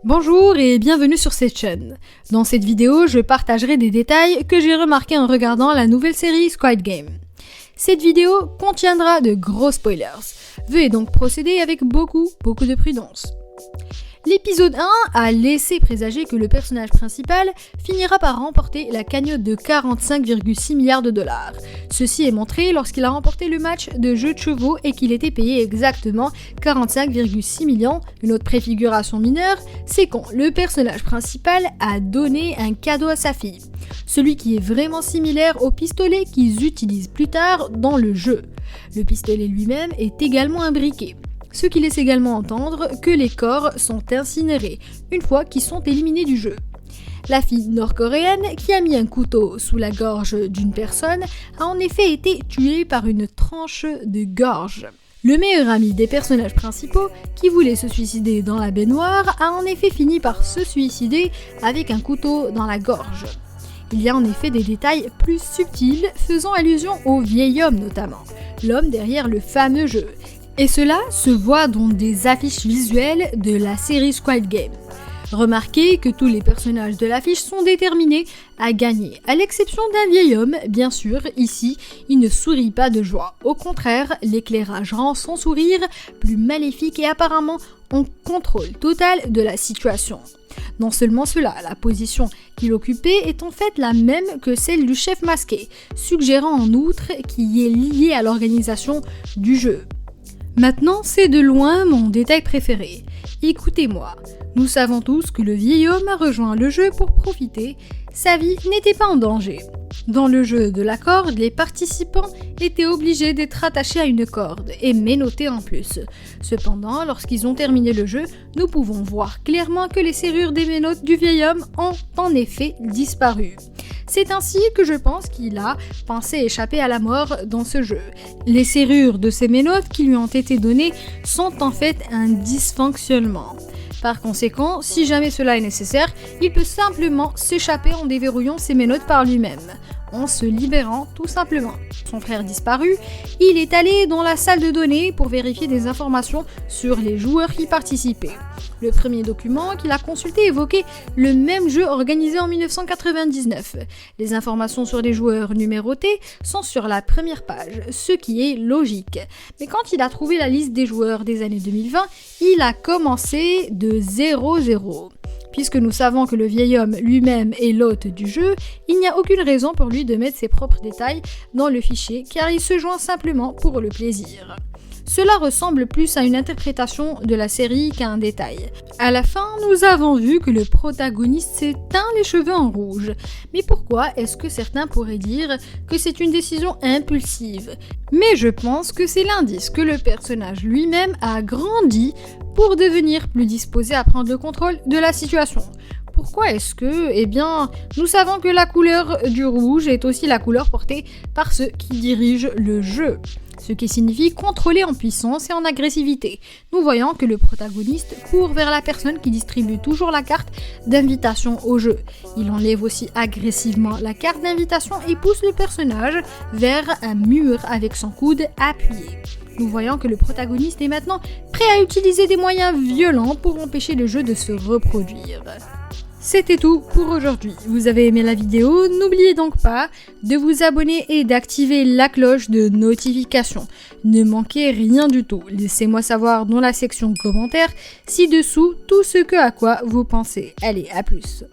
Bonjour et bienvenue sur cette chaîne. Dans cette vidéo, je partagerai des détails que j'ai remarqués en regardant la nouvelle série Squid Game. Cette vidéo contiendra de gros spoilers. Veuillez donc procéder avec beaucoup de prudence. L'épisode 1 a laissé présager que le personnage principal finira par remporter la cagnotte de 45,6 milliards de dollars. Ceci est montré lorsqu'il a remporté le match de jeu de chevaux et qu'il était payé exactement 45,6 millions. Une autre préfiguration mineure, c'est quand le personnage principal a donné un cadeau à sa fille. Celui qui est vraiment similaire au pistolet qu'ils utilisent plus tard dans le jeu. Le pistolet lui-même est également imbriqué. Ce qui laisse également entendre que les corps sont incinérés une fois qu'ils sont éliminés du jeu. La fille nord-coréenne qui a mis un couteau sous la gorge d'une personne a en effet été tuée par une tranche de gorge. Le meilleur ami des personnages principaux, qui voulait se suicider dans la baignoire, a en effet fini par se suicider avec un couteau dans la gorge. Il y a en effet des détails plus subtils faisant allusion au vieil homme notamment, l'homme derrière le fameux jeu. Et cela se voit dans des affiches visuelles de la série Squid Game. Remarquez que tous les personnages de l'affiche sont déterminés à gagner, à l'exception d'un vieil homme, bien sûr, ici, il ne sourit pas de joie. Au contraire, l'éclairage rend son sourire plus maléfique et apparemment en contrôle total de la situation. Non seulement cela, la position qu'il occupait est en fait la même que celle du chef masqué, suggérant en outre qu'il est lié à l'organisation du jeu. Maintenant, c'est de loin mon détail préféré. Écoutez-moi, nous savons tous que le vieil homme a rejoint le jeu pour profiter, sa vie n'était pas en danger. Dans le jeu de la corde, les participants étaient obligés d'être attachés à une corde et menottés en plus. Cependant, lorsqu'ils ont terminé le jeu, nous pouvons voir clairement que les serrures des menottes du vieil homme ont en effet disparu. C'est ainsi que je pense qu'il a pensé échapper à la mort dans ce jeu. Les serrures de ces menottes qui lui ont été données sont en fait un dysfonctionnement. Par conséquent, si jamais cela est nécessaire, il peut simplement s'échapper en déverrouillant ses menottes par lui-même, en se libérant tout simplement. Son frère disparu, il est allé dans la salle de données pour vérifier des informations sur les joueurs qui participaient. Le premier document qu'il a consulté évoquait le même jeu organisé en 1999. Les informations sur les joueurs numérotés sont sur la première page, ce qui est logique. Mais quand il a trouvé la liste des joueurs des années 2020, il a commencé de 0-0. Puisque nous savons que le vieil homme lui-même est l'hôte du jeu, il n'y a aucune raison pour lui de mettre ses propres détails dans le fichier car il se joint simplement pour le plaisir. Cela ressemble plus à une interprétation de la série qu'à un détail. À la fin, nous avons vu que le protagoniste s'est teint les cheveux en rouge. Mais pourquoi est-ce que certains pourraient dire que c'est une décision impulsive? Mais je pense que c'est l'indice que le personnage lui-même a grandi pour devenir plus disposé à prendre le contrôle de la situation. Pourquoi est-ce que? Eh bien, nous savons que la couleur du rouge est aussi la couleur portée par ceux qui dirigent le jeu. Ce qui signifie contrôler en puissance et en agressivité. Nous voyons que le protagoniste court vers la personne qui distribue toujours la carte d'invitation au jeu. Il enlève aussi agressivement la carte d'invitation et pousse le personnage vers un mur avec son coude appuyé. Nous voyons que le protagoniste est maintenant prêt à utiliser des moyens violents pour empêcher le jeu de se reproduire. C'était tout pour aujourd'hui. Vous avez aimé la vidéo? N'oubliez donc pas de vous abonner et d'activer la cloche de notification. Ne manquez rien du tout. Laissez-moi savoir dans la section commentaires ci-dessous tout ce à quoi vous pensez. Allez, à plus.